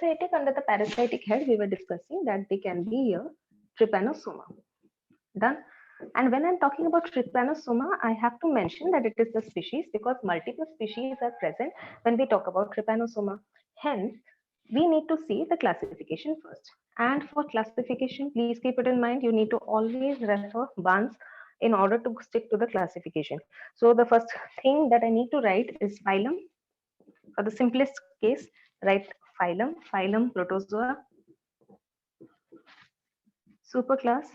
Parasitic, under the parasitic head, we were discussing that they can be a trypanosoma. Done. And when I'm talking about trypanosoma, I have to mention that it is the species because multiple species are present when we talk about trypanosoma. Hence, we need to see the classification first. And for classification, please keep it in mind, you need to always refer Barnes in order to stick to the classification. So the first thing that I need to write is phylum. For the simplest case, write phylum, phylum Protozoa, superclass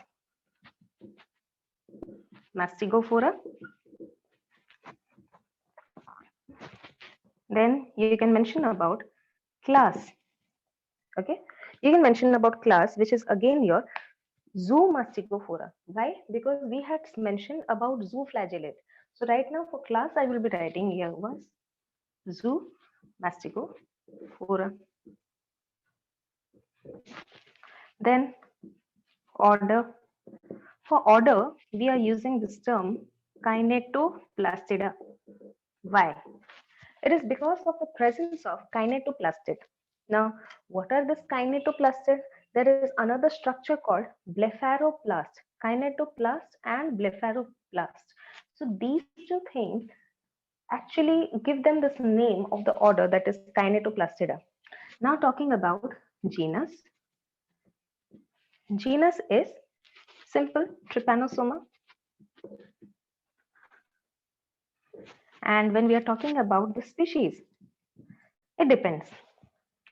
Mastigophora. Then you can mention about class. Okay, you can mention about class, which is again your Zoomastigophora. Why? Because we had mentioned about zooflagellate. So right now for class, I will be writing here was Zoomastigophora. Then order. For order, we are using this term Kinetoplastida. Why? It is because of the presence of kinetoplastid. Now, what are this kinetoplastid? There is another structure called blepharoplast, kinetoplast and blepharoplast. So these two things actually give them this name of the order, that is Kinetoplastida. Now talking about genus. Genus is simple Trypanosoma. And when we are talking about the species, it depends.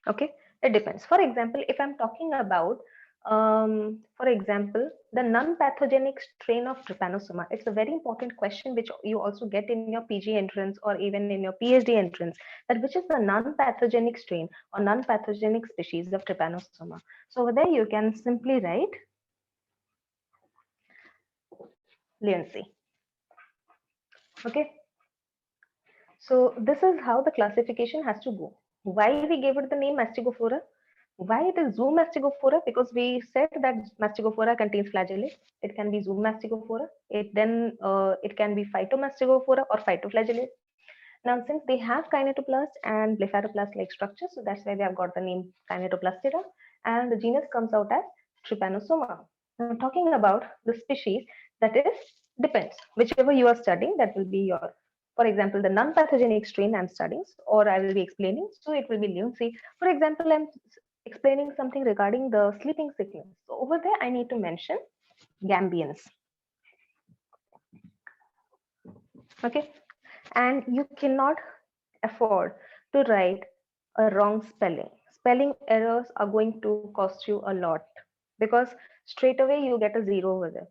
Okay, it depends. For example, if I'm talking about, for example, the non-pathogenic strain of Trypanosoma, it's a very important question which you also get in your PG entrance or even in your PhD entrance, that which is the non-pathogenic strain or non-pathogenic species of Trypanosoma. So over there, you can simply write Lindsay. Okay. So this is how the classification has to go. Why we gave it the name Mastigophora? Why it is Zoomastigophora? Because we said that Mastigophora contains flagellate. It can be Zoomastigophora. It can be Phytomastigophora or phytoflagellate. Now, since they have kinetoplast and blepharoplast-like structure, so that's why we have got the name Kinetoplastida, and the genus comes out as Trypanosoma. Now, talking about the species, that is depends. Whichever you are studying, that will be your. For example, the non-pathogenic strain I'm studying, or I will be explaining, so it will be Lindsay. For example, I'm explaining something regarding the sleeping sickness. So over there, I need to mention Gambians. Okay, and you cannot afford to write a wrong spelling. Spelling errors are going to cost you a lot because straight away you get a zero over there.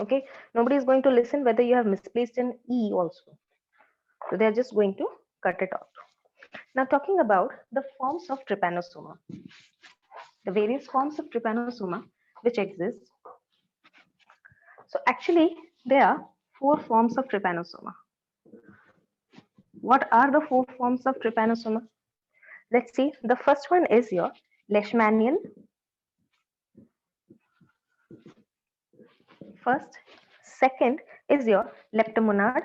Okay, nobody is going to listen whether you have misplaced an E also. So they're just going to cut it out. Now talking about the forms of Trypanosoma, the various forms of Trypanosoma which exist. So actually there are 4 forms of Trypanosoma. What are the 4 forms of Trypanosoma? Let's see. The first one is your Leishmanian. First. Second is your Leptomonad.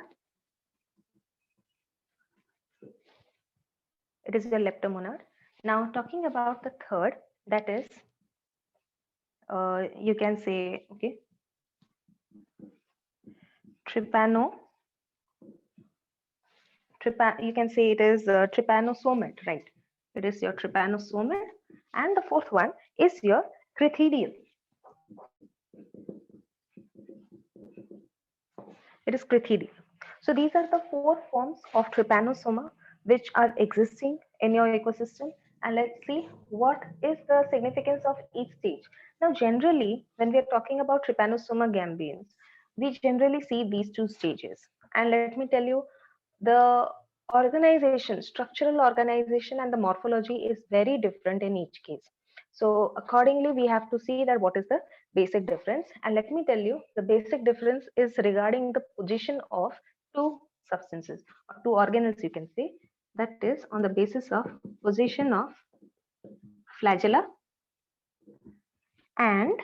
It is your Leptomonad. Now talking about the third, that is, you can say, okay, you can say it is Trypanosomid, right? It is your Trypanosomid. And the fourth one is your Crithidial. It is Crithidial. So these are the 4 forms of Trypanosoma which are existing in your ecosystem. And let's see what is the significance of each stage. Now, generally, when we are talking about Trypanosoma gambians, we generally see these 2 stages. And let me tell you, the organization, structural organization and the morphology is very different in each case. So accordingly, we have to see that what is the basic difference. And let me tell you, the basic difference is regarding the position of 2 substances or 2 organelles, you can say. That is on the basis of position of flagella and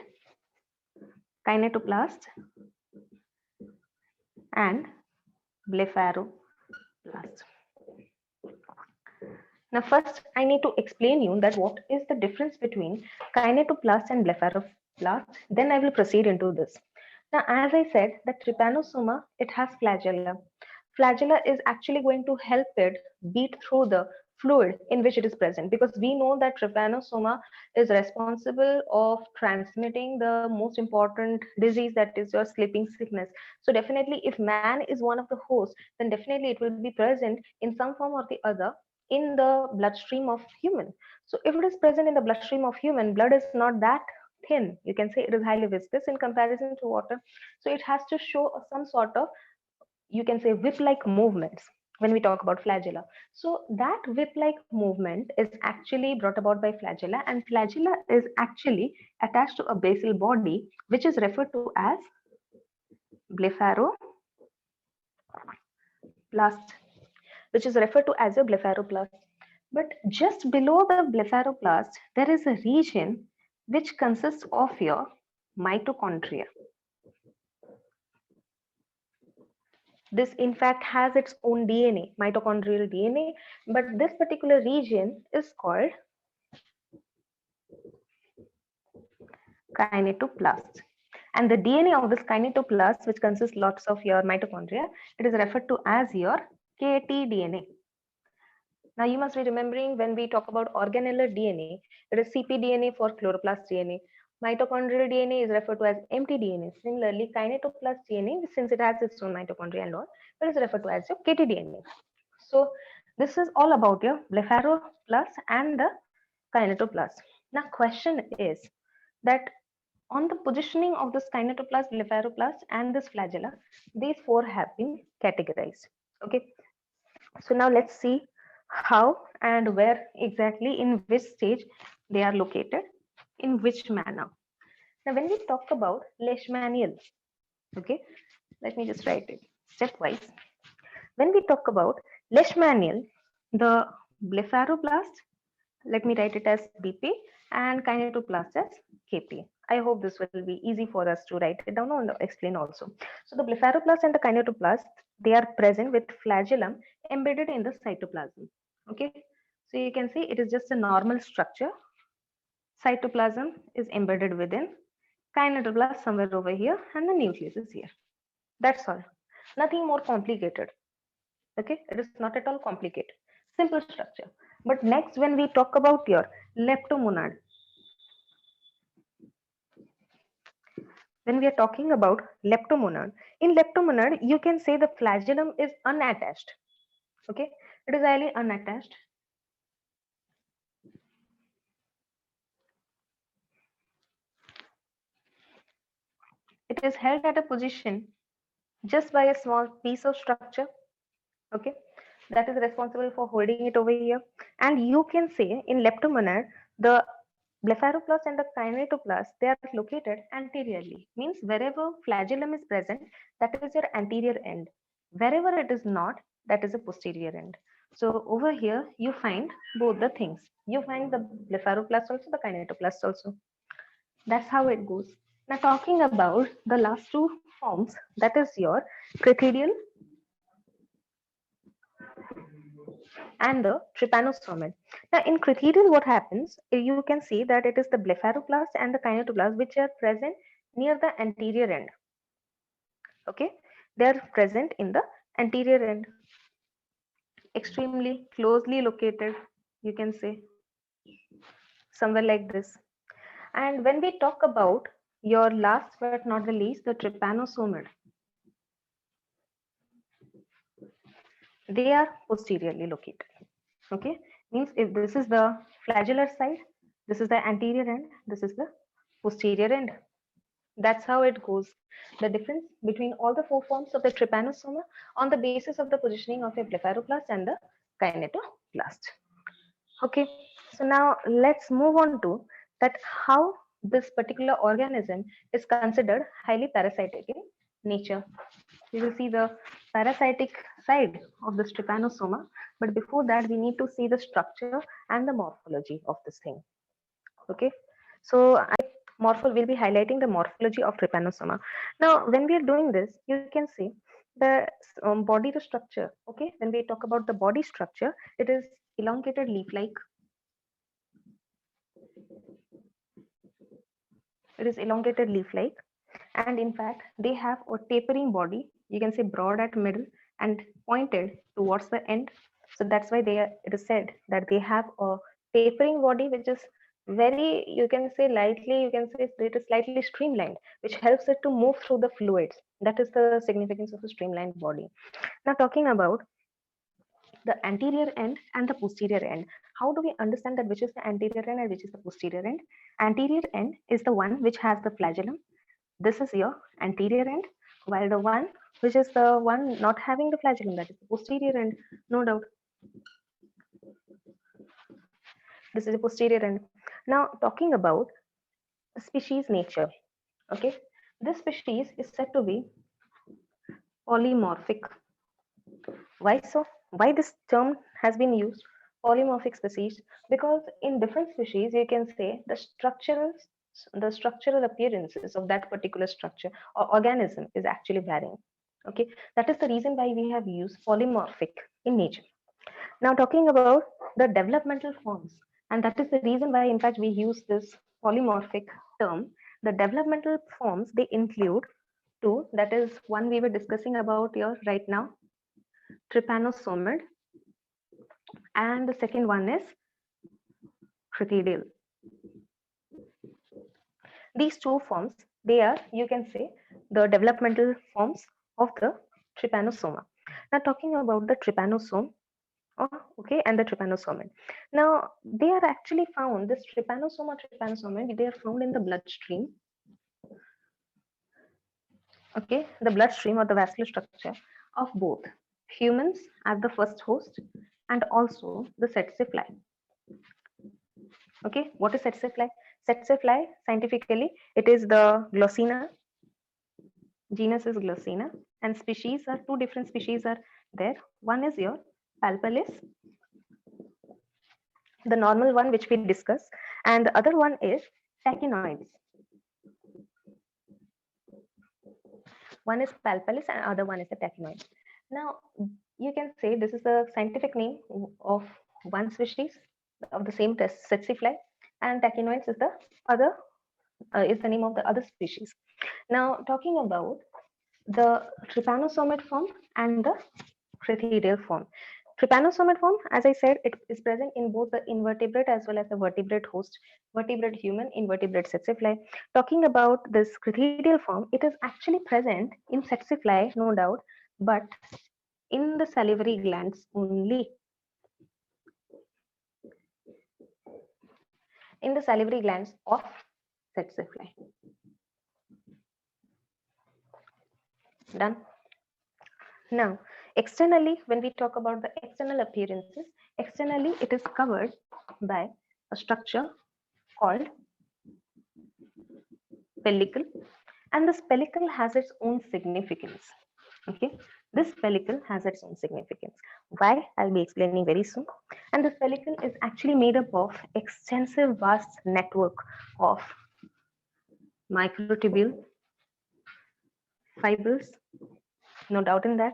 kinetoplast and blepharoplast. Now, first, I need to explain you that what is the difference between kinetoplast and blepharoplast. Then I will proceed into this. Now, as I said, that trypanosoma, it has flagella. Flagella is actually going to help it beat through the fluid in which it is present, because we know that trypanosoma is responsible of transmitting the most important disease, that is your sleeping sickness. So definitely if man is one of the hosts, then definitely it will be present in some form or the other in the bloodstream of human. So if it is present in the bloodstream of human, blood is not that thin, you can say it is highly viscous in comparison to water. So it has to show some sort of, you can say, whip like movements when we talk about flagella. So that whip like movement is actually brought about by flagella, and flagella is actually attached to a basal body which is referred to as blepharoplast, which is referred to as a blepharoplast. But just below the blepharoplast, there is a region which consists of your mitochondria. This in fact has its own DNA, mitochondrial DNA, but this particular region is called kinetoplast. And the DNA of this kinetoplast, which consists lots of your mitochondria, it is referred to as your KTDNA. Now you must be remembering when we talk about organellar DNA, it is cpDNA for chloroplast DNA. Mitochondrial DNA is referred to as mtDNA. Similarly, kinetoplast DNA, since it has its own mitochondria and all, it is referred to as your KTDNA. So this is all about your blepharoplast and the kinetoplast. Now question is that on the positioning of this kinetoplast, blepharoplast and this flagella, these four have been categorized. Okay, so now let's see how and where exactly, in which stage they are located, in which manner. Now when we talk about leishmanial, okay, let me just write it stepwise. When we talk about leishmanial, the blepharoplast, let me write it as BP, and kinetoplast as KP. I hope this will be easy for us to write it down and explain also. So the blepharoplast and the kinetoplast, they are present with flagellum embedded in the cytoplasm. Okay, so you can see it is just a normal structure. Cytoplasm is embedded within, kinetoplast somewhere over here, and the nucleus is here. That's all. Nothing more complicated. Okay, it is not at all complicated. Simple structure. But next, when we talk about your leptomonad, when we are talking about leptomonad, in leptomonad, you can say the flagellum is unattached. Okay, it is highly unattached. It is held at a position just by a small piece of structure. Okay, that is responsible for holding it over here. And you can say in leptomonad, the blepharoplast and the kinetoplast, they are located anteriorly. Means wherever flagellum is present, that is your anterior end. Wherever it is not, that is a posterior end. So over here, you find both the things. You find the blepharoplast also, the kinetoplast also. That's how it goes. Now talking about the last two forms, that is your crethidal and the trypanosomid. Now in crethidal, what happens, you can see that it is the blepharoplast and the kinetoplast which are present near the anterior end. Okay, they are present in the anterior end, extremely closely located, you can say, somewhere like this. And when we talk about your last but not the least, the trypanosomid, they are posteriorly located. Okay, means if this is the flagellar side, this is the anterior end, this is the posterior end. That's how it goes. The difference between all the four forms of the trypanosoma on the basis of the positioning of a blepharoplast and the kinetoplast. Okay, so now let's move on to that how this particular organism is considered highly parasitic in nature. We will see the parasitic side of this trypanosoma, but before that we need to see the structure and the morphology of this thing. Okay, so will be highlighting the morphology of trypanosoma. Now when we are doing this, you can see the body, the structure. Okay, when we talk about the body structure, it is elongated leaf-like. It is elongated leaf-like, and in fact, they have a tapering body. You can say broad at middle and pointed towards the end. So that's why they are, it is said that they have a tapering body, which is very, you can say lightly, you can say it is slightly streamlined, which helps it to move through the fluids. That is the significance of a streamlined body. Now, talking about the anterior end and the posterior end. How do we understand that which is the anterior end and which is the posterior end? Anterior end is the one which has the flagellum. This is your anterior end, while the one which is the one not having the flagellum, that is the posterior end, no doubt. This is the posterior end. Now, talking about species nature, okay, this species is said to be polymorphic. Why so? Why this term has been used, polymorphic species? Because in different species, you can say the structural appearances of that particular structure or organism is actually varying. Okay, that is the reason why we have used polymorphic in nature. Now, talking about the developmental forms, and that is the reason why, in fact, we use this polymorphic term. The developmental forms, they include two. That is one we were discussing about here right now, trypanosomid, and the second one is crocodile. These two forms, they are, you can say, the developmental forms of the trypanosoma. Now, talking about the trypanosome, okay, and the trypanosomid. Now, they are actually found, this trypanosomid, they are found in the bloodstream. Okay, the bloodstream or the vascular structure of both humans as the first host and also the tsetse fly. Okay, what is tsetse fly? Tsetse fly, scientifically, it is the Glossina. Genus is Glossina, and species are two different species are there. One is your Palpalis, the normal one which we discussed, and the other one is Tachinoides. One is Palpalis and other one is the Tachinoides. Now, you can say this is the scientific name of one species of the same tsetse fly, and Tachinoides is the other is the name of the other species. Now, talking about the trypanosomid form and the crocodile form. Trypanosomid form, as I said, it is present in both the invertebrate as well as the vertebrate host, vertebrate human, invertebrate tsetse fly. Talking about this crocodile form, it is actually present in tsetse fly, no doubt, but in the salivary glands only. In the salivary glands of tsetse fly. Done. Now, externally, when we talk about the external appearances, externally it is covered by a structure called pellicle, and this pellicle has its own significance. Okay, this pellicle has its own significance. Why? I'll be explaining very soon. And this pellicle is actually made up of extensive, vast network of microtubule fibers, no doubt in that.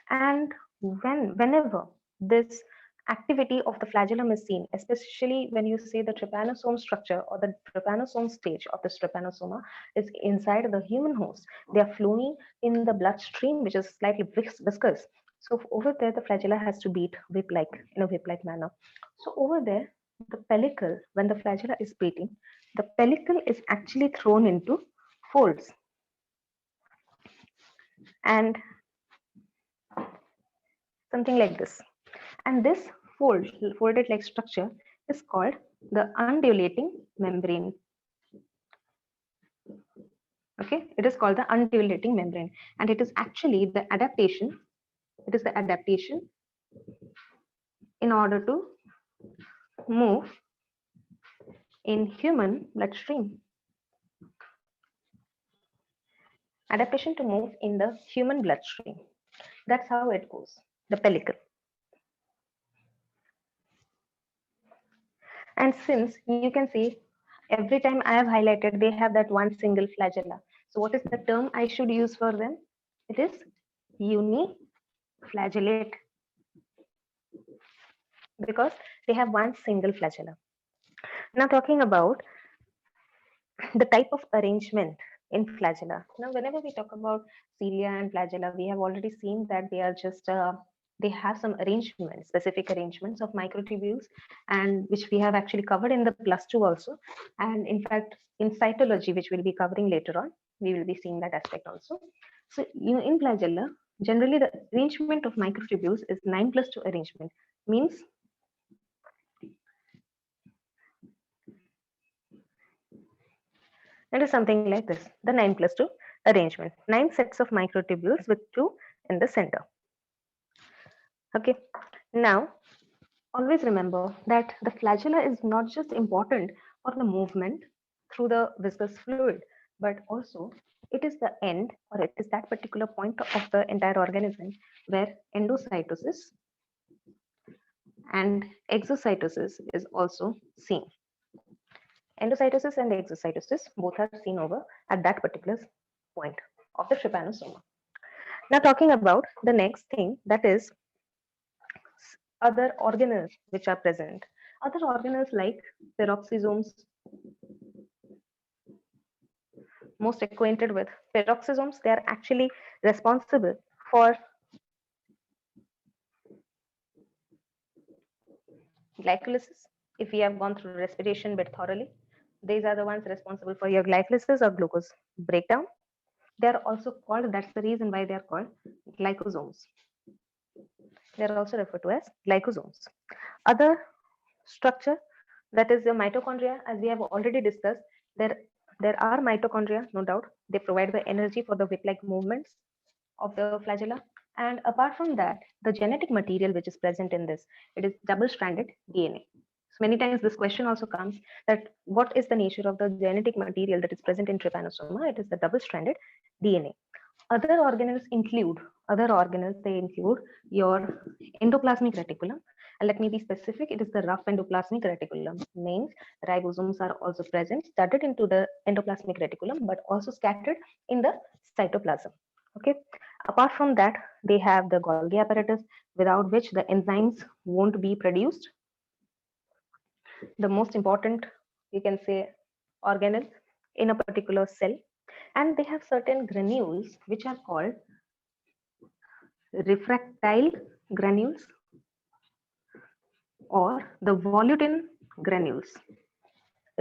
And whenever this activity of the flagellum is seen, especially when you say the trypanosome structure or the trypanosome stage of this trypanosoma is inside the human host, they are flowing in the bloodstream, which is slightly viscous. So over there, the flagella has to beat whip-like in a whip-like manner. So over there, the pellicle, when the flagella is beating, the pellicle is actually thrown into folds. And something like this. And this folded like structure is called the undulating membrane. Okay, it is called the undulating membrane, and it is actually the adaptation. It is the adaptation in order to move in human bloodstream. Adaptation to move in the human bloodstream. That's how it goes, the pellicle. And since you can see, every time I have highlighted, they have that one single flagella. So what is the term I should use for them? It is uniflagellate. because they have one single flagella. Now talking about the type of arrangement in flagella. Now, whenever we talk about cilia and flagella, we have already seen that they are just they have some arrangements, specific arrangements of microtubules, and which we have actually covered in the +2 also. And in fact, in cytology, which we'll be covering later on, we will be seeing that aspect also. So, in flagella, generally the arrangement of microtubules is 9+2 arrangement. Means it is something like this, the 9+2 arrangement. 9 sets of microtubules with 2 in the center. Okay, now always remember that the flagella is not just important for the movement through the viscous fluid, but also it is the end, or it is that particular point of the entire organism where endocytosis and exocytosis is also seen. Endocytosis and exocytosis both are seen over at that particular point of the trypanosoma. Now talking about the next thing, that is other organelles which are present. Other organelles like peroxisomes, most acquainted with peroxisomes, they are actually responsible for glycolysis. If we have gone through respiration bit thoroughly, these are the ones responsible for your glycolysis or glucose breakdown. They are also called, that's the reason why they are called glycosomes. They are also referred to as glycosomes. Other structure, that is the mitochondria, as we have already discussed, there are mitochondria, no doubt. They provide the energy for the whip-like movements of the flagella. And apart from that, the genetic material which is present in this, it is double-stranded DNA. So many times this question also comes that what is the nature of the genetic material that is present in trypanosoma? It is the double-stranded DNA. Other organelles include, they include your endoplasmic reticulum. And let me be specific, it is the rough endoplasmic reticulum. Means ribosomes are also present, studded into the endoplasmic reticulum, but also scattered in the cytoplasm. Okay. Apart from that, they have the Golgi apparatus, without which the enzymes won't be produced. The most important, you can say, organelle in a particular cell. And they have certain granules which are called refractile granules or the volutin granules.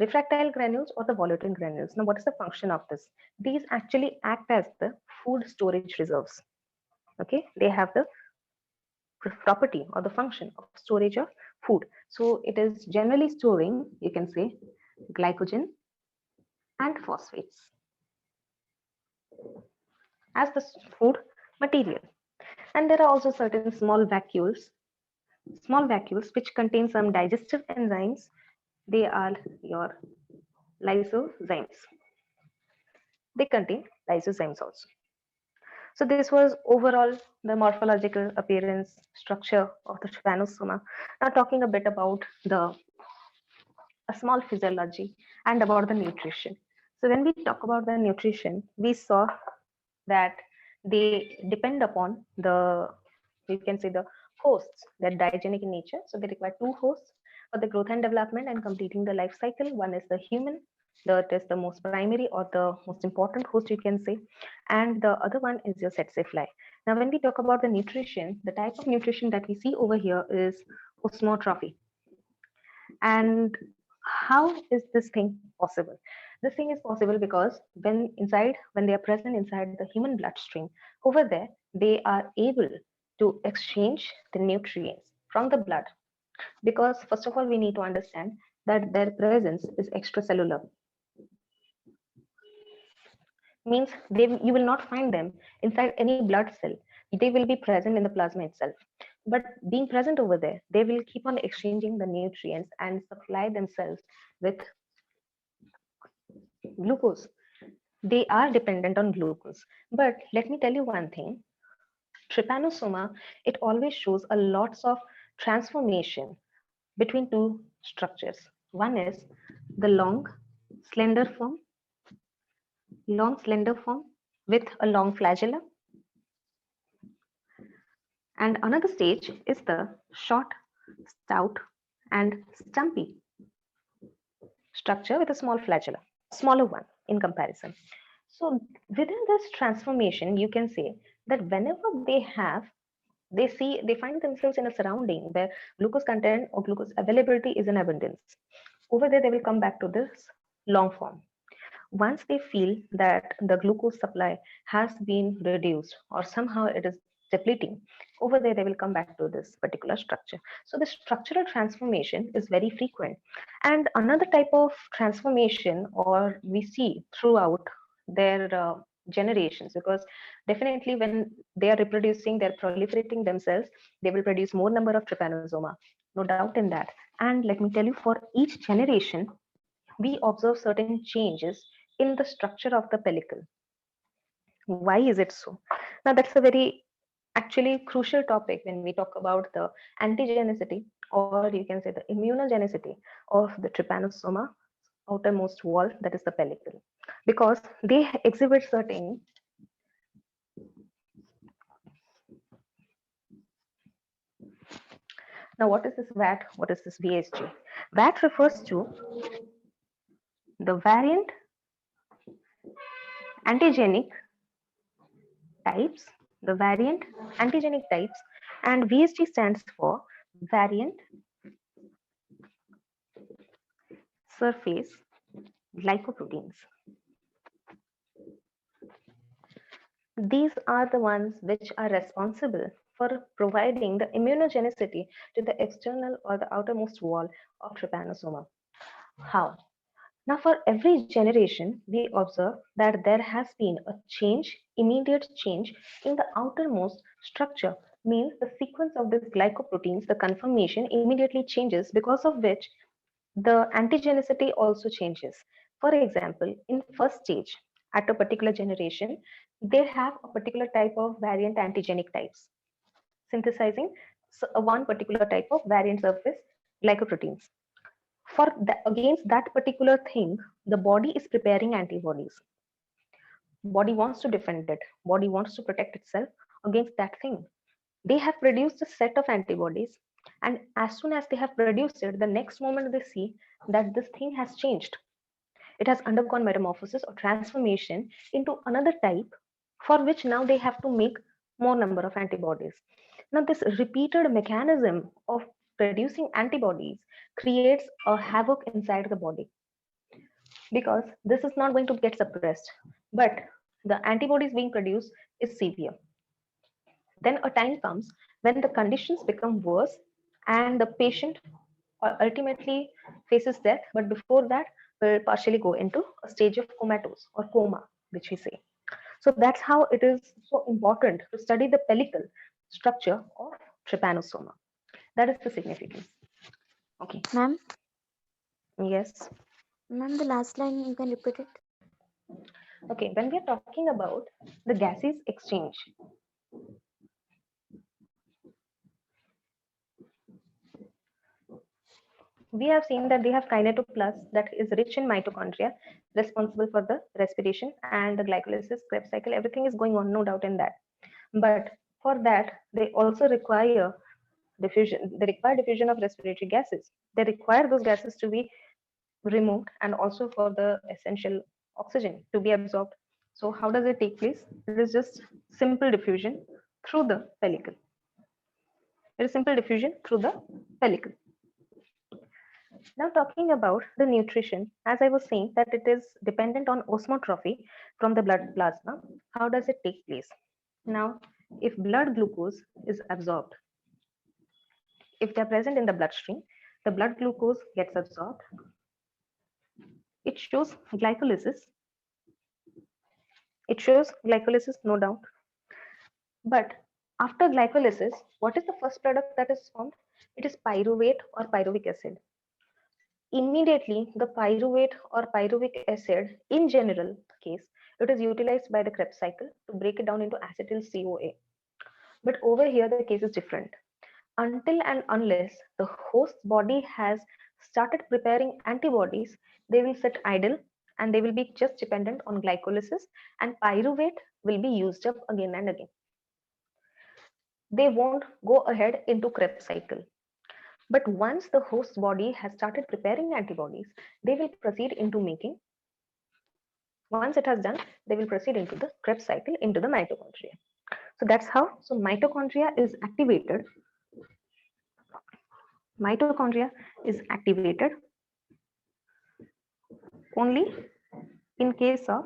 Refractile granules or the volutin granules. Now, what is the function of this? These actually act as the food storage reserves. Okay, they have the property or the function of storage of food. So it is generally storing, you can say, glycogen and phosphates as the food material. And there are also certain small vacuoles which contain some digestive enzymes. They are your lysozymes. They contain lysozymes also. So this was overall the morphological appearance structure of the trypanosoma. Now talking a bit about a small physiology and about the nutrition. So when we talk about the nutrition, we saw that they depend upon the, you can say, the hosts. They're diogenic in nature, so they require two hosts for the growth and development and completing the life cycle. One is the human, that is the most primary or the most important host, you can say, and the other one is your tsetse fly. Now when we talk about the nutrition, the type of nutrition that we see over here is osmotrophy. And how is this thing possible? This thing is possible because when they are present inside the human bloodstream, over there they are able to exchange the nutrients from the blood. Because first of all, we need to understand that their presence is extracellular. Means you will not find them inside any blood cell. They will be present in the plasma itself. But being present over there, they will keep on exchanging the nutrients and supply themselves with glucose. They are dependent on glucose. But let me tell you one thing. Trypanosoma, it always shows a lots of transformation between two structures. One is the long, slender form with a long flagella. And another stage is the short, stout, and stumpy structure with a small flagella, smaller one in comparison. So within this transformation, you can say that whenever they find themselves in a surrounding where glucose content or glucose availability is in abundance. Over there, they will come back to this long form. Once they feel that the glucose supply has been reduced or somehow it is depleting, over there they will come back to this particular structure. So the structural transformation is very frequent. And another type of transformation or we see throughout their generations, because definitely when they are reproducing, they're proliferating themselves, they will produce more number of trypanosoma, no doubt in that. And let me tell you, for each generation we observe certain changes in the structure of the pellicle. Why is it so? Now, that's a very actually crucial topic when we talk about the antigenicity, or you can say the immunogenicity of the trypanosoma outermost wall, that is the pellicle, because they exhibit certain. Now, what is this VAT? What is this VSG? VAT refers to the variant antigenic types, the variant antigenic types, and VSG stands for variant surface glycoproteins. These are the ones which are responsible for providing the immunogenicity to the external or the outermost wall of trypanosoma. How? Now, for every generation, we observe that there has been a change, immediate change in the outermost structure, means the sequence of these glycoproteins, the conformation immediately changes, because of which the antigenicity also changes. For example, in first stage, at a particular generation, they have a particular type of variant antigenic types, synthesizing one particular type of variant surface glycoproteins. For against that particular thing, the body is preparing antibodies. Body wants to defend it. Body wants to protect itself against that thing. They have produced a set of antibodies, and as soon as they have produced it, the next moment they see that this thing has changed. It has undergone metamorphosis or transformation into another type, for which now they have to make more number of antibodies. Now, this repeated mechanism of producing antibodies creates a havoc inside the body, because this is not going to get suppressed, but the antibodies being produced is severe. Then a time comes when the conditions become worse and the patient ultimately faces death, but before that will partially go into a stage of comatose or coma, which we say. So that's how it is so important to study the pellicle structure of trypanosoma. That is the significance. Okay. Ma'am, Yes. ma'am, the last line you can repeat it. Okay. When we are talking about the gases exchange, we have seen that they have kinetoplast that is rich in mitochondria, responsible for the respiration and the glycolysis, Krebs cycle. Everything is going on, no doubt in that. But for that, they also require diffusion. They require diffusion of respiratory gases. They require those gases to be removed and also for the essential oxygen to be absorbed. So how does it take place? It is just simple diffusion through the pellicle. It is simple diffusion through the pellicle. Now talking about the nutrition, as I was saying that it is dependent on osmotrophy from the blood plasma. How does it take place? Now, if blood glucose is absorbed, if they are present in the bloodstream, the blood glucose gets absorbed. It shows glycolysis. It shows glycolysis, no doubt. But after glycolysis, what is the first product that is formed? It is pyruvate or pyruvic acid. Immediately, the pyruvate or pyruvic acid, in general case, it is utilized by the Krebs cycle to break it down into acetyl CoA. But over here, the case is different. Until and unless the host body has started preparing antibodies, they will sit idle and they will be just dependent on glycolysis, and pyruvate will be used up again and again. They won't go ahead into Krebs cycle. But once the host body has started preparing antibodies, they will proceed into making. Once it has done, they will proceed into the Krebs cycle into the mitochondria. So that's how. So mitochondria is activated. Mitochondria is activated only in case of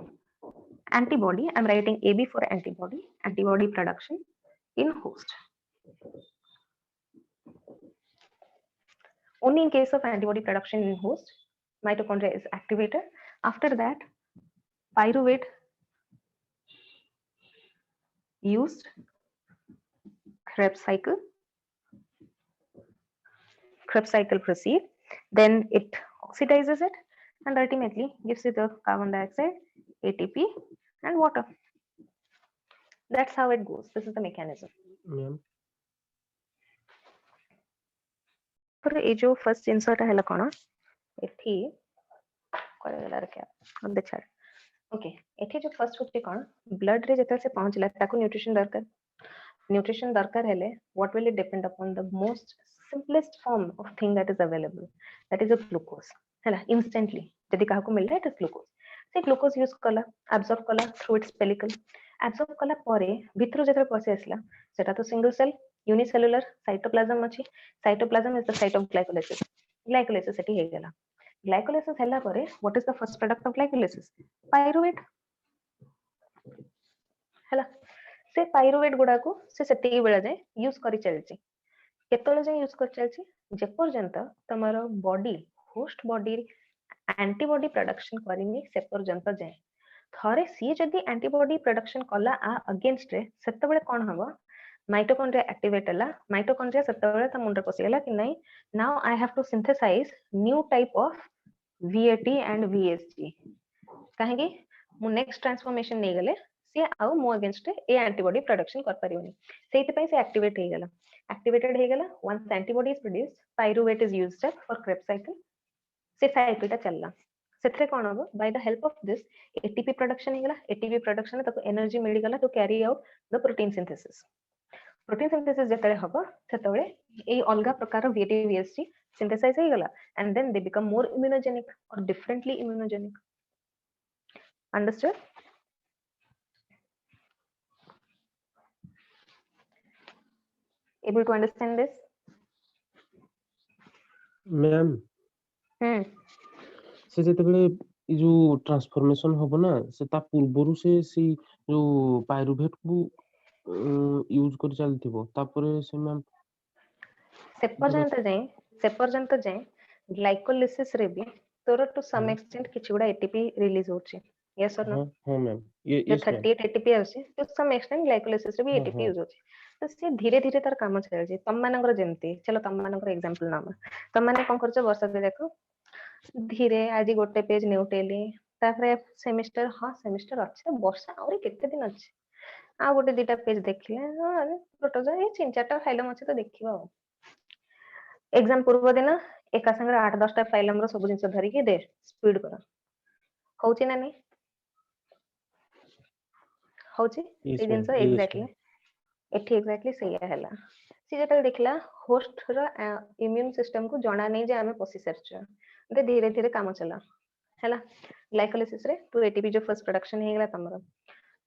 antibody. I'm writing AB for antibody. Antibody production in host. Only in case of antibody production in host, mitochondria is activated. After that, pyruvate used, Krebs cycle proceed, then it oxidizes it and ultimately gives you the carbon dioxide, ATP and water. That's how it goes. This is the mechanism. Ma'am, For ये जो first insert है कौन एठी करे गला क्या अब छाड़ ओके एठी जो first होती कौन blood रे जेतल से पहुंचला ताको nutrition दरकार हेले what will it depend upon the most simplest form of thing that is available, that is a glucose हैला instantly जदि काहा को मिलला it is glucose. से glucose use कला absorb कला through its pellicle, absorb कला परे भितर जेतल पसे आसला सेटा तो single cell unicellular cytoplasm अछि. Cytoplasm is the site of glycolysis. Glycolysis सेठी हे गेला. Glycolysis हैला परे what is the first product of glycolysis? Pyruvate. हैला से पायरुवेट गुडा को से सेती बेला जाय यूज करि चलछि केतले जाय यूज करि चलछि जे पर्यंत तमरो body host body antibody production करिनी से पर्यंत जाय थरे सी जदी एंटीबॉडी प्रोडक्शन कला आ अगेंस्ट रे सेते बेले कोन हबो माइटोकॉन्ड्रिया एक्टिवेट हला माइटोकॉन्ड्रिया सेते बेले त मुंडर पसिगला कि नहीं now I have to synthesize new type of VAT and VSG काहेकि मु नेक्स्ट ट्रांसफॉर्मेशन नै गेले से आउ मो अगेंस्ट ए एंटीबॉडी प्रोडक्शन कर परियोनी सेति पई से एक्टिवेट हे गेला एक्टिवेटेड हे गेला once antibody is produced pyruvate is used up for Krebs cycle से साइकिल चलला सेथरे कोन हो by the help of this ATP production हे गेला एटीपी प्रोडक्शन तको एनर्जी मिल गेला to carry out the protein synthesis जतले हबो सेतबेले ए अलगा प्रकार VAT VSG सिंथेसाइज हे गेला and then they become more immunogenic और differently immunogenic. Understood? Able to understand this? ma'am, से जेतेबेले ई जो ट्रांसफॉर्मेशन हबो ना से ता पूर्वरु से जो पायरुवेट को यूज कर चलथिबो तापरे से मैम से पर्यंत जाए ग्लाइकोलिसिस रे भी तोर टू सम एक्सटेंट किछि गुडा एटीपी रिलीज होछि. यस और नो? हां मैम ये जो 38 एटीपी आछि टू सम एक्सटेंट ग्लाइकोलिसिस रे भी एटीपी यूज होछि. तो से धीरे धीरे तार काम चल जे तम मानकर जेमती चलो तम मानकर एग्जांपल नाम तम माने कोन करछ वर्ष दे देखो धीरे आज गोटे पेज नेउटेली तापरे सेमेस्टर सेमेस्टर अछि वर्ष और केते दिन अछि आ गोटे दिटा पेज देखले प्रोटोजो ए 3-4टा फाइल अछि तो देखिबा एग्जाम पूर्व दिन एका संगे 8-10टा फाइल हमरो सब जिंस धरि के दे स्पीड कर होछि ना नहीं होछि ए जिंस एग्जैक्टली एठी एग्जैक्टली सही हैला सी जेतल देखला होस्ट रो इम्यून सिस्टम को जणा नै जे हमें पसी सरछ दे धीरे धीरे काम चला हैला ग्लाइकोलिसिस रे टू एटीपी जो फर्स्ट प्रोडक्शन हे गेला तमरो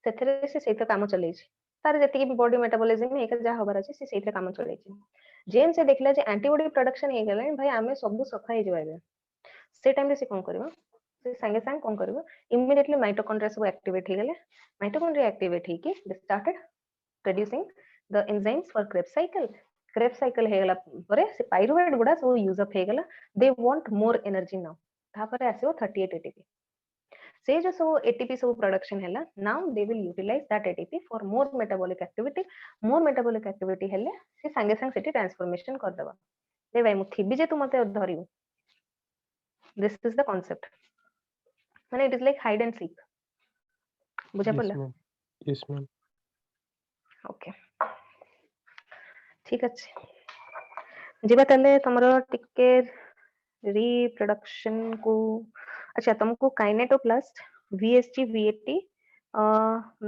सेथरे से सेते काम चलै छी तार जति भी बॉडी मेटाबॉलिज्म एक जा होबार अछि से सेते काम चलै छी जेन से देखला जे एंटीबॉडी प्रोडक्शन हे गेला भाई हमें सब सफा हे जइबे से टाइम रे से कोन करबो से संगे संग कोन करबो इमीडिएटली माइटोकॉन्ड्रिया सब एक्टिवेट हे गेले माइटोकॉन्ड्रिया एक्टिवेट हे के they started producing the enzymes for Krebs cycle. Krebs cycle हे गला परे से पायरुवेट गुडा सब यूज अप हे गला they want more energy now ता परे आसीओ 38 ATP से जो सब ATP सब प्रोडक्शन हैला now they will utilize that ATP for more metabolic activity हेले से संगे संग सेठी ट्रांसफॉर्मेशन कर देबा दे भाई मु थिबी जे तू मते धरिबो this is the concept माने it is like hide and seek बुझा पड़ला यस मैम ओके ठीक अछि जेबा तले तमरो टिके रिप्रोडक्शन को अच्छा तुमको काइनेटोप्लास्ट VSG VAT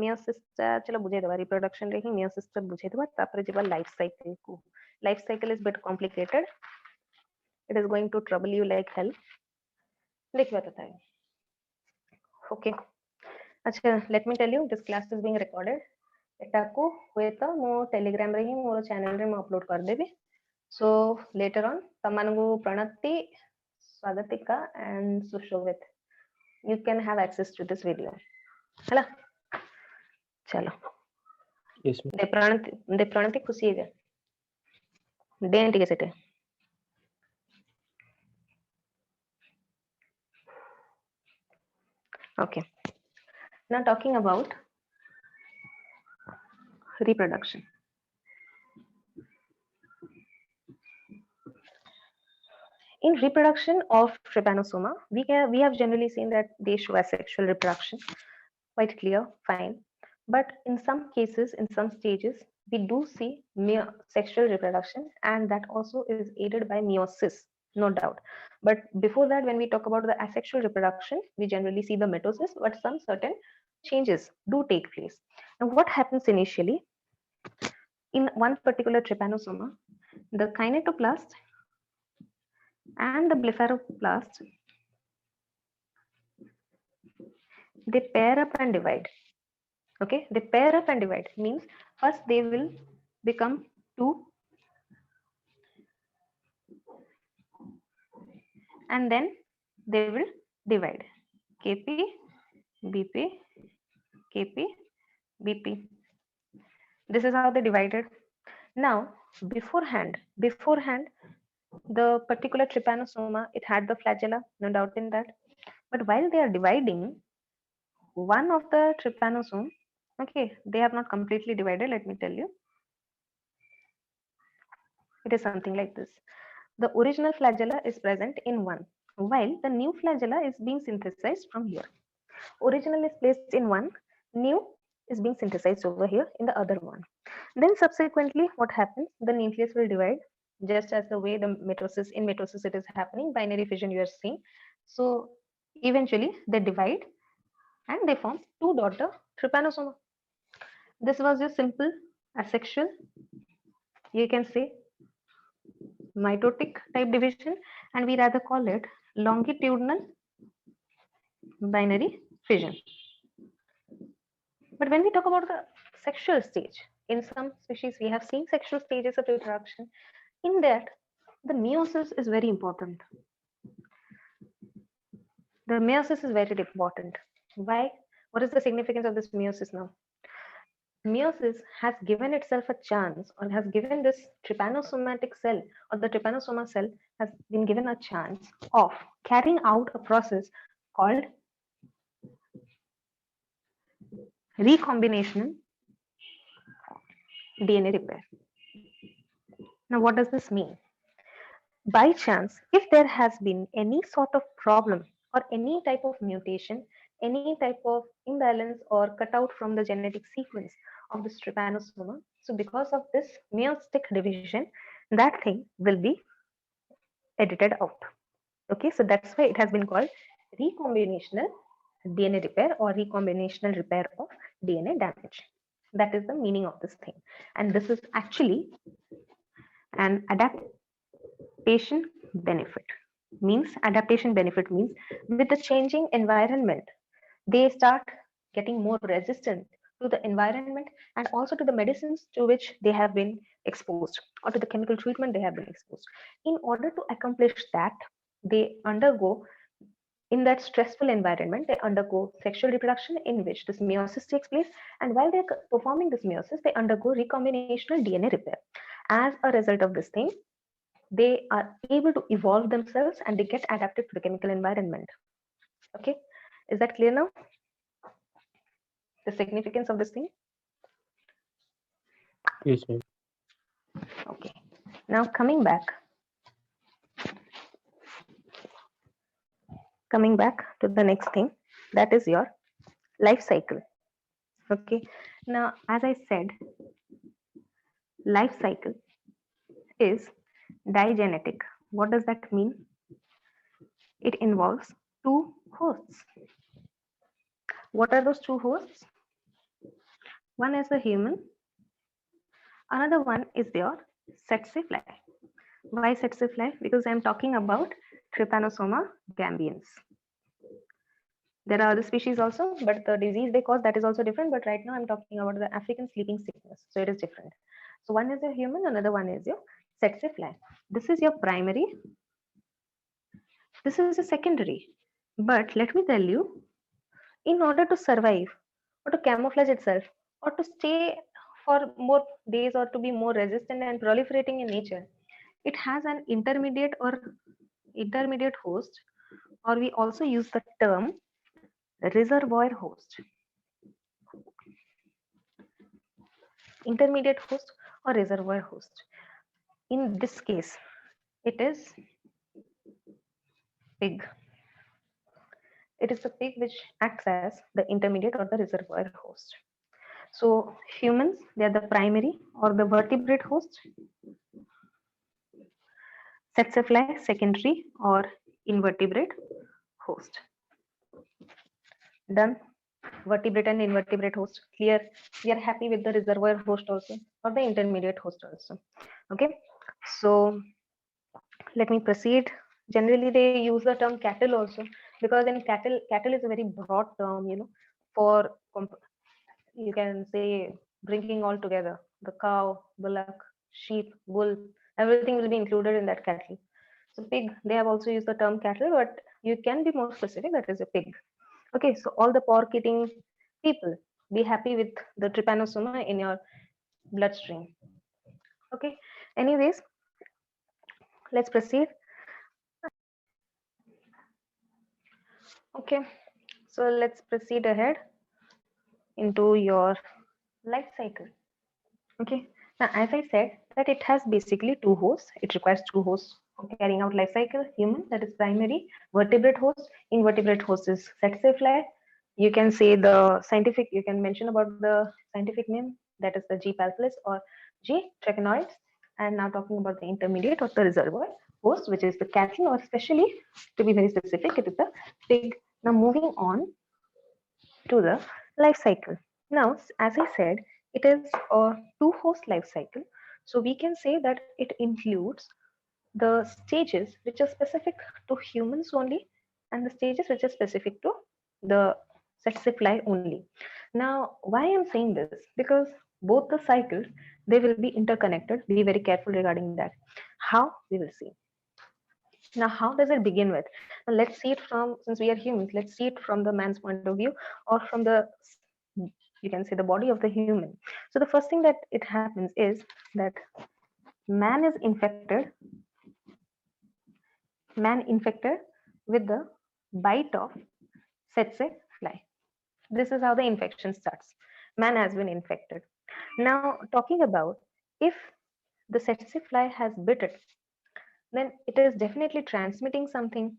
मियोसिस चलो बुझे दबा रिप्रोडक्शन रे ही मियोसिस बुझे दबा तापर जेबा life cycle is bit complicated It is going to trouble you like hell. देखिए बताता है. Okay. अच्छा, let me tell you, this class is being recorded. एटाको हुए तो मो टेलीग्राम रे ही मोर चैनल रे मैं अपलोड कर देबी. So later on तमानगु Pranati, Swagatika and सुशोभित, you can have access to this video. हला चलो Yes, ma'am. दे प्रणति खुशी है डे टिके सेटे. Okay, now talking about reproduction. In reproduction of trypanosoma, we have generally seen that they show asexual reproduction, quite clear, fine. But in some cases, in some stages, we do see sexual reproduction, and that also is aided by meiosis, no doubt. But before that, when we talk about the asexual reproduction, we generally see the mitosis, but some certain changes do take place. And what happens initially in one particular trypanosoma, the kinetoplast and the blepharoplast, they pair up and divide. Okay, they pair up and divide means first they will become two, and then they will divide. KP, BP, KP, BP. This is how they divided. Now, beforehand, the particular trypanosoma, it had the flagella, no doubt in that. But while they are dividing, one of the trypanosome, okay, they have not completely divided, let me tell you. It is something like this. The original flagella is present in one, while the new flagella is being synthesized from here. Original is placed in one, new is being synthesized over here in the other one. Then subsequently, what happens? The nucleus will divide, just as the way the mitosis, in mitosis it is happening, binary fission you are seeing. So eventually they divide and they form two daughter trypanosoma. This was your simple asexual, you can say mitotic type division, and we rather call it longitudinal binary fission. But when we talk about the sexual stage, in some species we have seen sexual stages of reproduction. In that, the meiosis is very important. The meiosis is very important. Why? What is the significance of this meiosis now? Meiosis has given itself a chance, or has given this trypanosomatic cell, or the trypanosoma cell has been given a chance of carrying out a process called recombinational DNA repair. Now, what does this mean? By chance, if there has been any sort of problem or any type of mutation, any type of imbalance or cutout from the genetic sequence of this trypanosoma, so because of this meiotic division, that thing will be edited out. Okay, so that's why it has been called recombinational DNA repair or recombinational repair of DNA damage. That is the meaning of this thing. And this is actually an adaptation benefit. Adaptation benefit means with the changing environment, they start getting more resistant to the environment and also to the medicines to which they have been exposed, or to the chemical treatment they have been exposed. In order to accomplish that, they undergo, in that stressful environment, they undergo sexual reproduction in which this meiosis takes place, and while they're performing this meiosis, they undergo recombinational DNA repair. As a result of this thing, they are able to evolve themselves and they get adapted to the chemical environment. Okay, is that clear now? The significance of this thing? Yes, ma'am. Okay, now coming back to the next thing, that is your life cycle. Okay, now as I said, life cycle is digenetic. What does that mean? It involves two hosts. What are those two hosts? One is the human, another one is your tsetse fly. Why tsetse fly? Because I'm talking about Trypanosoma gambians. There are other species also, but the disease they cause, that is also different. But right now I'm talking about the African sleeping sickness, so it is different. So one is a human, another one is your tsetse fly. This is your primary, this is a secondary. But let me tell you, in order to survive or to camouflage itself or to stay for more days or to be more resistant and proliferating in nature, it has an intermediate host, or we also use the term reservoir host. Intermediate host or reservoir host. In this case, it is pig. It is the pig which acts as the intermediate or the reservoir host. So humans, they are the primary or the vertebrate host. Tsetse fly, secondary or invertebrate host. Done. Vertebrate and invertebrate host. Clear. We are happy with the reservoir host also or the intermediate host also. Okay. So let me proceed. Generally, they use the term cattle also, because in cattle is a very broad term, for you can say bringing all together the cow, bullock, sheep, bull, everything will be included in that cattle. So pig, they have also used the term cattle, but you can be more specific, that is a pig. Okay, so all the pork eating people, be happy with the trypanosoma in your bloodstream. Okay, anyways, let's proceed. Okay, so let's proceed ahead into your life cycle. Okay, now as I said that it has basically two hosts. It requires two hosts for carrying out life cycle. Human, that is primary, vertebrate host. Invertebrate host is tsetse fly. You can say the scientific, you can mention about the scientific name, that is the G. palpalis or G. trichinoides. And now talking about the intermediate or the reservoir host, which is the cattle, or especially to be very specific, it is the pig. Now moving on to the life cycle. Now, as I said, it is a two host life cycle. So we can say that it includes the stages which are specific to humans only and the stages which are specific to the tsetse fly only. Now, why I'm saying this? Because both the cycles, they will be interconnected. Be very careful regarding that. How? We will see. Now, how does it begin with? Now, let's see it from, since we are humans, let's see it from the man's point of view, or from the, you can say, the body of the human. So the first thing that it happens is that man is infected with the bite of tsetse fly. This is how the infection starts. Man has been infected. Now, talking about if the tsetse fly has bitten, then it is definitely transmitting something.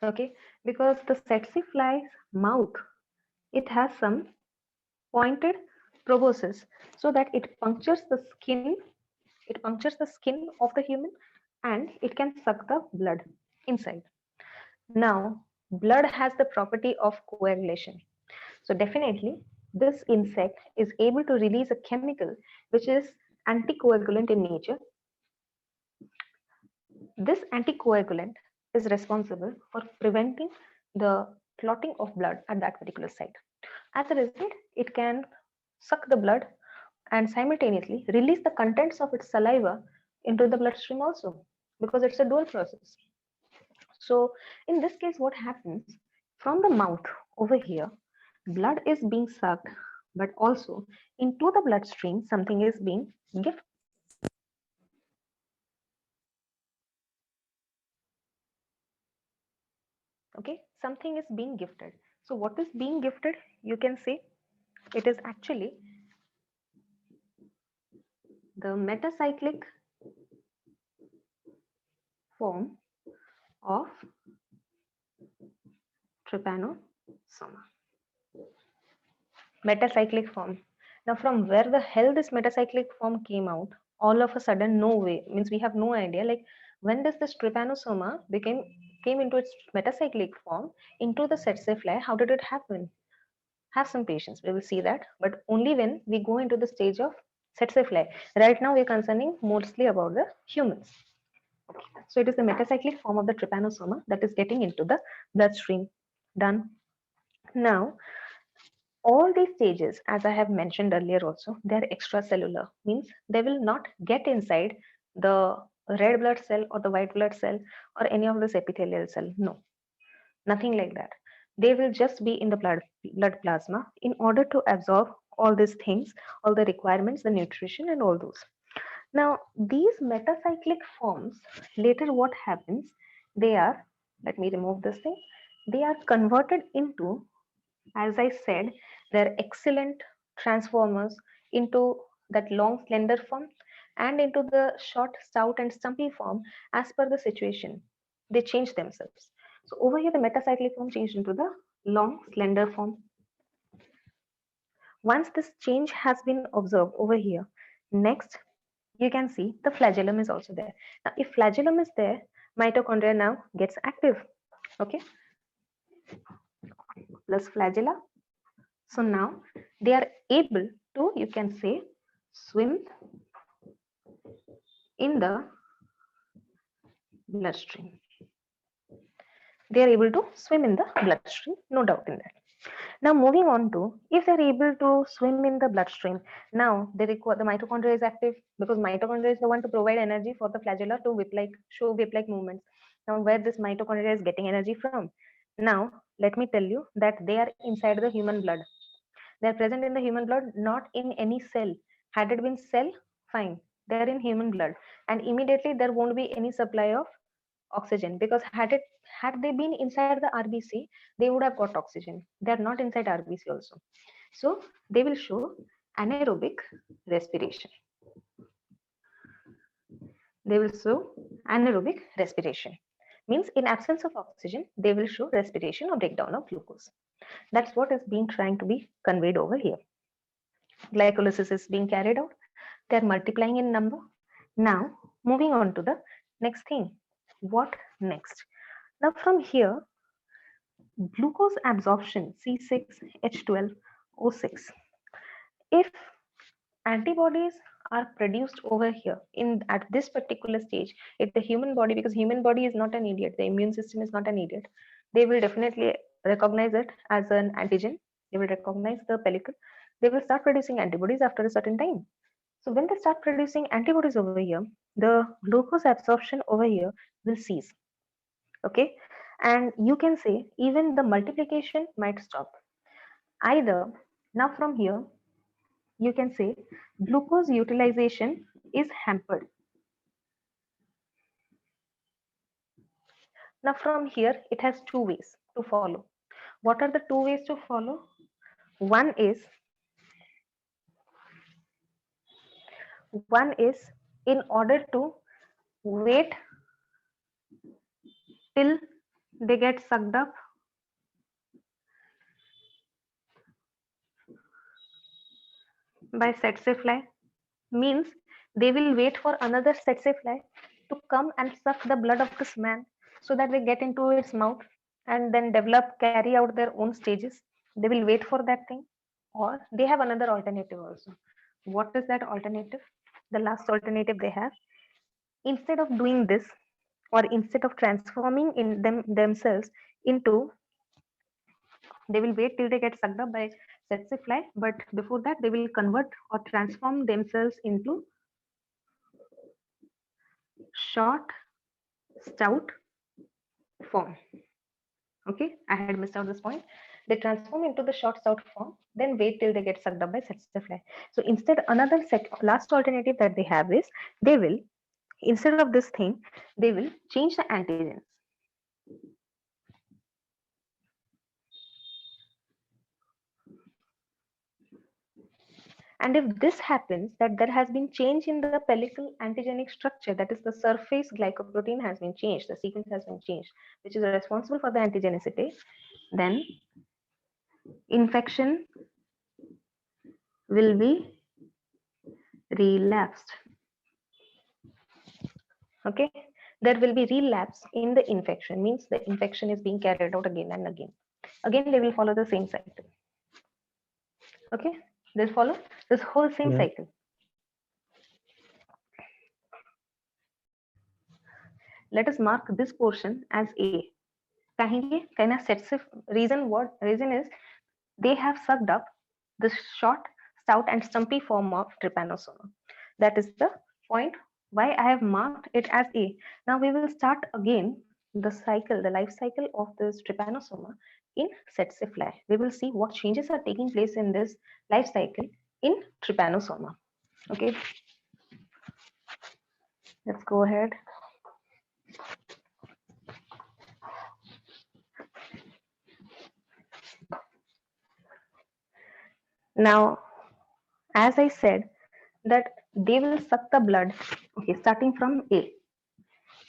Okay, because the tsetse fly's mouth, it has some pointed proboscis, so that it punctures the skin. It punctures the skin of the human, and it can suck the blood inside. Now, blood has the property of coagulation. So definitely, this insect is able to release a chemical which is anticoagulant in nature. This anticoagulant is responsible for preventing the clotting of blood at that particular site. As a result, it can suck the blood and simultaneously release the contents of its saliva into the bloodstream also, because it's a dual process. So in this case, what happens, from the mouth over here, blood is being sucked, but also into the bloodstream, something is being gifted. Okay, something is being gifted. So what is being gifted? You can say it is actually the metacyclic form of trypanosoma. Metacyclic form. Now, from where the hell this metacyclic form came out, all of a sudden, no way, means we have no idea. Like, when does this trypanosoma came into its metacyclic form into the tsetse fly? How did it happen? Have some patience. We will see that, but only when we go into the stage of tsetse fly. Right now, we are concerning mostly about the humans. So it is the metacyclic form of the trypanosoma that is getting into the bloodstream. Done. Now, all these stages, as I have mentioned earlier also, they are extracellular, means they will not get inside the red blood cell or the white blood cell or any of this epithelial cell. No, nothing like that. They will just be in the blood plasma in order to absorb all these things, all the requirements, the nutrition and all those. Now, these metacyclic forms, later what happens, they are, let me remove this thing, they are converted into, as I said, they're excellent transformers into that long slender form and into the short, stout and stumpy form as per the situation. They change themselves. So over here, the metacyclic form changed into the long, slender form. Once this change has been observed over here, next you can see the flagellum is also there. Now, if flagellum is there, mitochondria now gets active. Okay, plus flagella. So now they are able to, you can say, swim in the bloodstream. They are able to swim in the bloodstream, no doubt in that. Now moving on to, if they're able to swim in the bloodstream, now they require, the mitochondria is active because mitochondria is the one to provide energy for the flagella to show whip-like movements. Now where this mitochondria is getting energy from? Now let me tell you that they are inside the human blood. They are present in the human blood, not in any cell. Had it been cell, fine. They are in human blood, and immediately there won't be any supply of oxygen because had they been inside the RBC, they would have got oxygen. They are not inside RBC also, so they will show anaerobic respiration. They will show anaerobic respiration. Means in absence of oxygen, they will show respiration or breakdown of glucose. That's what is being trying to be conveyed over here. Glycolysis is being carried out. They are multiplying in number. Now, moving on to the next thing. What next? Now, from here, glucose absorption C6H12O6. If antibodies are produced over here in at this particular stage, if the human body, because human body is not an idiot, the immune system is not an idiot, they will definitely recognize it as an antigen. They will recognize the pellicle. They will start producing antibodies after a certain time. So when they start producing antibodies over here, the glucose absorption over here will cease. Okay, and you can say even the multiplication might stop. Either now from here, you can say glucose utilization is hampered. Now from here, it has two ways to follow. What are the two ways to follow? One is in order to wait till they get sucked up by tsetse fly, means they will wait for another tsetse fly to come and suck the blood of this man so that they get into its mouth and then carry out their own stages. They will wait for that thing, or they have another alternative also. What is that alternative? The last alternative they have, instead of doing this, or instead of transforming in themselves into, they will wait till they get sucked up by tsetse fly, but before that they will convert or transform themselves into short stout form. Okay, I had missed out this point. They transform into the short stout form, then wait till they get sucked up by tsetse fly. So instead, another last alternative that they have is, they will, instead of this thing, they will change the antigens. And if this happens, that there has been change in the pellicle antigenic structure, that is the surface glycoprotein has been changed, the sequence has been changed, which is responsible for the antigenicity, then infection will be relapsed. Okay, there will be relapse in the infection, means the infection is being carried out again and again. Again, they will follow the same cycle. Okay, they'll follow this whole same cycle. let us mark this portion as A. कहेंगे कहना sepsis reason is they have sucked up the short, stout and stumpy form of trypanosoma. That is the point why I have marked it as A. Now we will start again the life cycle of this trypanosoma in tsetse fly. We will see what changes are taking place in this life cycle in trypanosoma. Okay, let's go ahead. Now, as I said, that they will suck the blood. Okay, starting from A,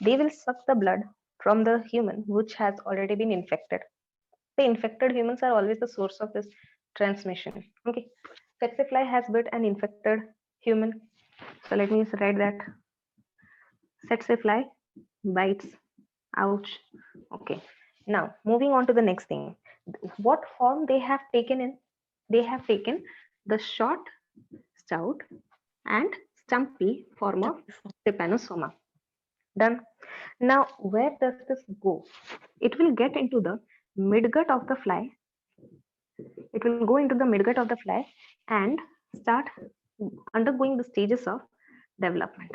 they will suck the blood from the human which has already been infected. The infected humans are always the source of this transmission. Okay, tsetse fly has bit an infected human. So let me write that tsetse fly bites. Ouch. Okay. Now moving on to the next thing. What form they have taken in? They have taken the short, stout, and stumpy form of trypanosoma. Done. Now, where does this go? It will get into the midgut of the fly. It will go into the midgut of the fly and start undergoing the stages of development.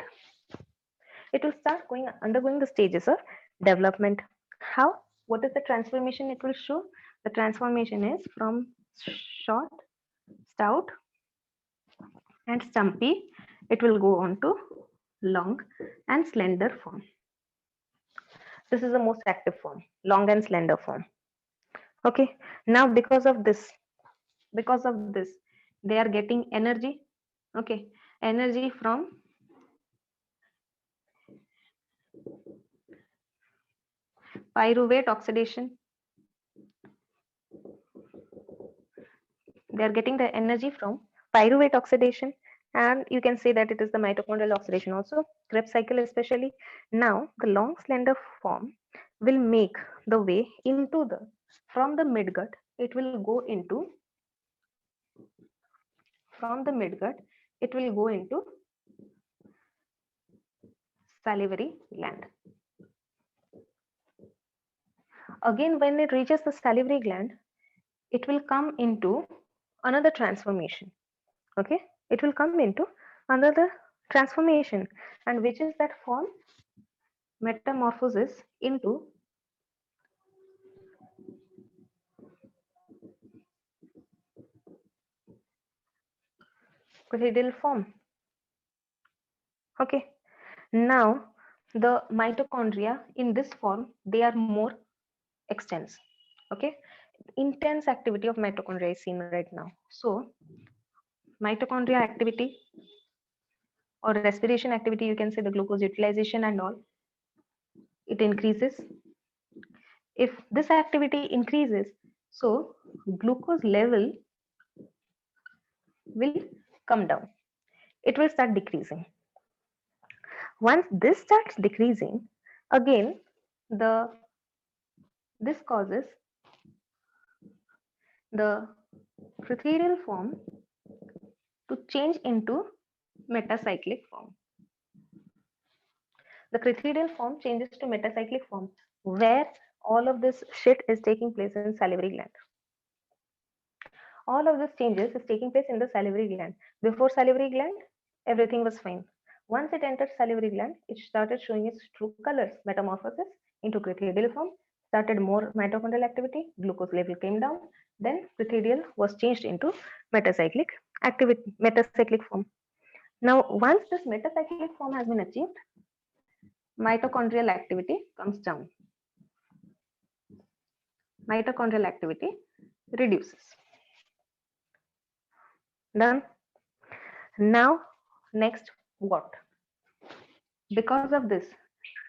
It will start undergoing the stages of development. How? What is the transformation it will show? The transformation is from short, stout, and stumpy. It will go on to long and slender form. This is the most active form, long and slender form. Okay, now because of this, they are getting energy. Okay, energy from pyruvate oxidation. They are getting the energy from pyruvate oxidation, and you can say that it is the mitochondrial oxidation also, Krebs cycle especially. Now the long slender form will make the way into the, from the midgut, it will go into, from the midgut, it will go into salivary gland. Again, when it reaches the salivary gland, it will come into another transformation. Okay, it will come into another transformation, and which is that form? Metamorphosis into colloidal form. Okay, now the mitochondria in this form, they are more extensive. Okay, intense activity of mitochondria is seen right now. So mitochondria activity or respiration activity, you can say the glucose utilization and all, it increases. If this activity increases, so glucose level will come down. It will start decreasing. Once this starts decreasing, again this causes the critherial form to change into metacyclic form. The critherial form changes to metacyclic form, where all of this shit is taking place in salivary gland. All of this changes is taking place in the salivary gland. Before salivary gland, everything was fine. Once it entered salivary gland, it started showing its true colors, metamorphosis into critherial form, started more mitochondrial activity, glucose level came down, then critherial was changed into metacyclic activity, metacyclic form. Now, once this metacyclic form has been achieved, mitochondrial activity comes down. Mitochondrial activity reduces. Done. Now, next what? Because of this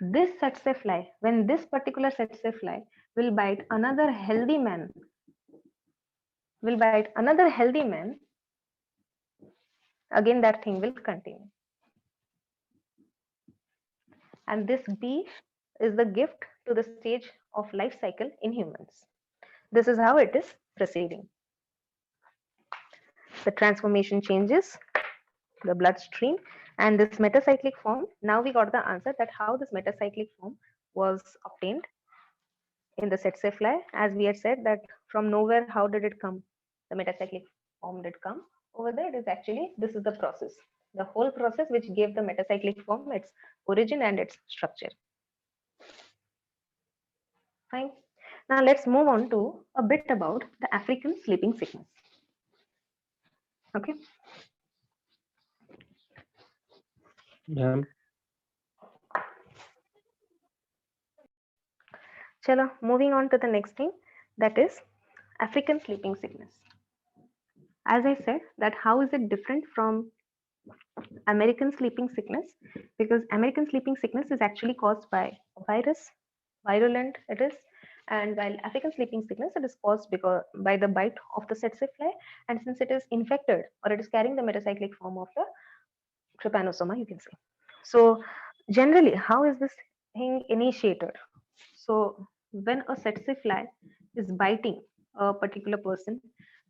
tsetse fly, when this particular tsetse fly will bite another healthy man, again that thing will continue. And this B is the gift to the stage of life cycle in humans. This is how it is proceeding. The transformation changes the bloodstream and this metacyclic form. Now we got the answer that how this metacyclic form was obtained in the tsetse fly. As we had said that from nowhere, how did it come? The metacyclic form did come. Over there, it is actually, this is the process. The whole process which gave the metacyclic form its origin and its structure. Fine. Now let's move on to a bit about the African sleeping sickness. Okay. Ma'am, Chalo, moving on to the next thing, that is African sleeping sickness. As I said, that how is it different from American sleeping sickness? Because American sleeping sickness is actually caused by a virus, virulent it is, and while African sleeping sickness, it is caused because by the bite of the tsetse fly, and since it is infected or it is carrying the metacyclic form of the trypanosoma, you can say. So generally, how is this thing initiated? So when a tsetse fly is biting a particular person,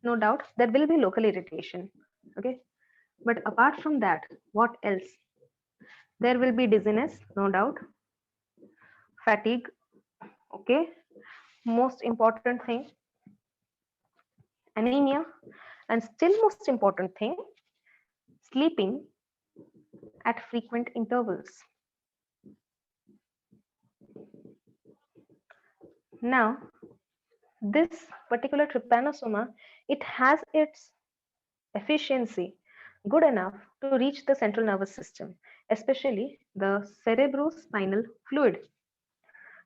no doubt there will be local irritation. Okay, but apart from that, what else? There will be dizziness, no doubt, fatigue. Okay, most important thing, anemia, and still most important thing, sleeping at frequent intervals. Now, this particular trypanosoma, it has its efficiency good enough to reach the central nervous system, especially the cerebrospinal fluid.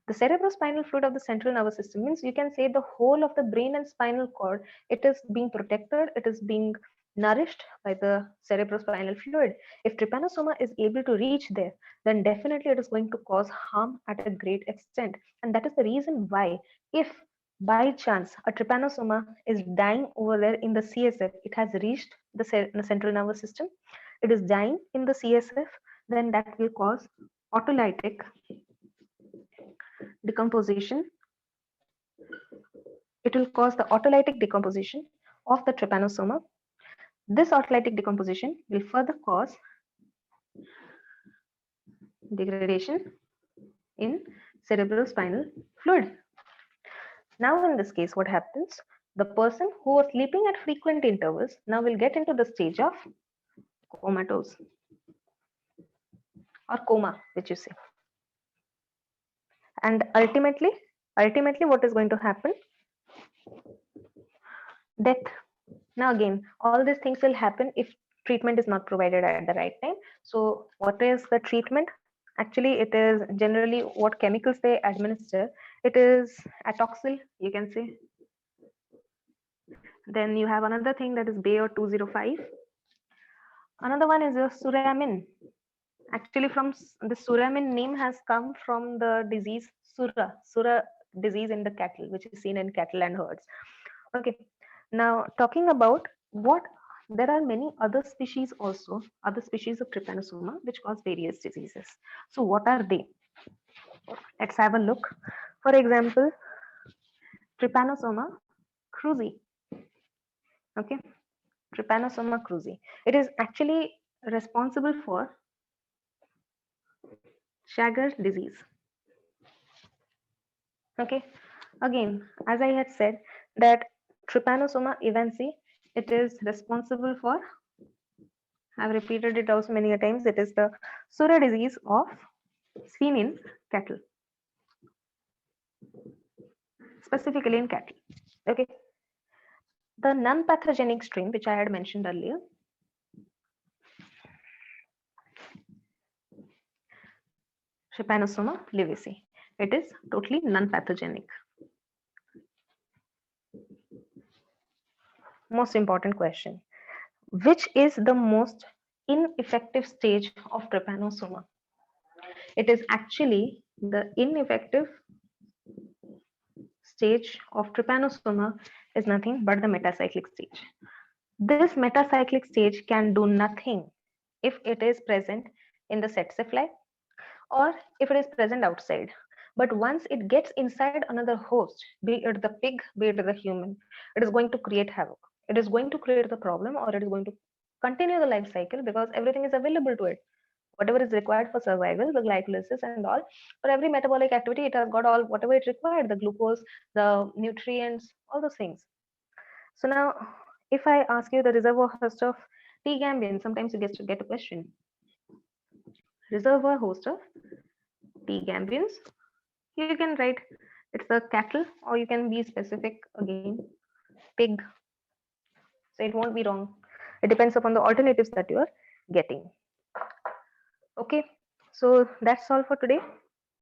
The cerebrospinal fluid of the central nervous system means you can say the whole of the brain and spinal cord, it is being protected, it is being nourished by the cerebrospinal fluid. If trypanosoma is able to reach there, then definitely it is going to cause harm at a great extent. And that is the reason why, if by chance a trypanosoma is dying over there in the CSF, it has reached the central nervous system, it is dying in the CSF, then that will cause autolytic decomposition. It will cause the autolytic decomposition of the trypanosoma. This autolytic decomposition will further cause degradation in cerebrospinal fluid. Now in this case, what happens? The person who was sleeping at frequent intervals now will get into the stage of comatose or coma, which you say. And ultimately what is going to happen? Death. Now again, all these things will happen if treatment is not provided at the right time. So what is the treatment? Actually, it is generally what chemicals they administer. It is atoxyl, you can say. Then you have another thing that is Bayer 205. Another one is your suramin. Actually, from the suramin name has come from the disease Sura disease in the cattle, which is seen in cattle and herds. Okay. Now talking about what, there are many other species also, other species of trypanosoma which cause various diseases. So what are they? Let's have a look. For example, trypanosoma cruzi. Okay, trypanosoma cruzi. It is actually responsible for Chagas disease. Okay, again, as I had said, that trypanosoma evansi, it is responsible for, I've repeated it also many a times, it is the Sura disease of seen in cattle, specifically in cattle. Okay, the non-pathogenic strain which I had mentioned earlier, Trypanosoma livesi, it is totally non-pathogenic. Most important question, which is the most ineffective stage of trypanosoma? It is actually the ineffective stage of trypanosoma is nothing but the metacyclic stage. This metacyclic stage can do nothing if it is present in the tsetse fly or if it is present outside. But once it gets inside another host, be it the pig, be it the human, it is going to create havoc. It is going to create the problem, or it is going to continue the life cycle because everything is available to it. whatever is required for survival, the glycolysis and all. For every metabolic activity, it has got all whatever it required, the glucose, the nutrients, all those things. So now, if I ask you the reservoir host of T. gambian, sometimes you get a question. Reservoir host of T. gambians, you can write it's the cattle, or you can be specific again, pig. So it won't be wrong. It depends upon the alternatives that you are getting. Okay, so that's all for today.